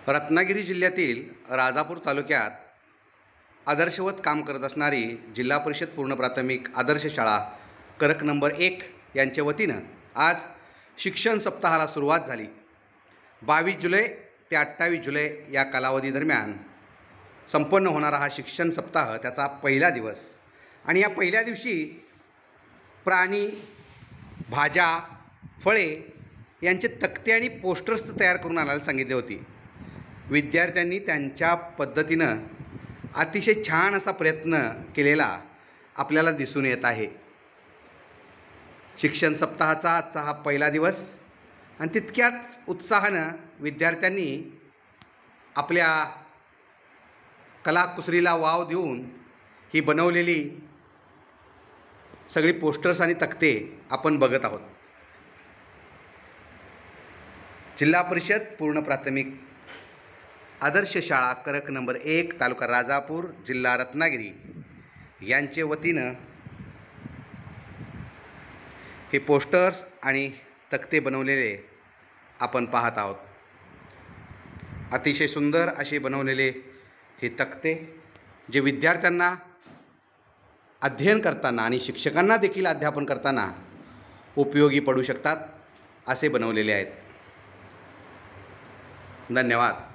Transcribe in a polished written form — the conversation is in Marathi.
रत्नागिरी जिल्ह्यातील राजापूर तालुक्यात आदर्शवत काम करत असणारी जिल्हा परिषद पूर्ण प्राथमिक आदर्श शाळा करक नंबर 1 यांच्या वतीनं आज शिक्षण सप्ताहाला सुरुवात झाली। 22 जुलै ते 28 जुलै या कालावधीदरम्यान संपन्न होणारा हा शिक्षण सप्ताह त्याचा पहिला दिवस आणि या पहिल्या दिवशी प्राणी, भाज्या, फळे यांचे तक्ते आणि पोस्टर्स तयार करून आणायला सांगितले होते। विद्यार्थ्यांनी त्यांच्या पद्धतीनं अतिशय छान असा प्रयत्न केलेला आपल्याला दिसून येत आहे। शिक्षण सप्ताहाचा आजचा हा पहिला दिवस आणि तितक्याच उत्साहानं विद्यार्थ्यांनी आपल्या कलाकुसरीला वाव देऊन ही बनवलेली सगळी पोस्टर्स आणि तक्ते आपण बघत आहोत। जिल्हा परिषद पूर्ण प्राथमिक आदर्श शाळा करक नंबर 1 तालुका राजापूर जिल्हा रत्नागिरी यांचे वतीनं हे पोस्टर्स आणि तक्ते बनवलेले आपण पाहत आहोत। अतिशय सुंदर असे बनवलेले हे तक्ते जे विद्यार्थ्यांना अध्ययन करताना आणि शिक्षकांना देखील अध्यापन करताना उपयोगी पडू शकतात असे बनवलेले आहेत। धन्यवाद।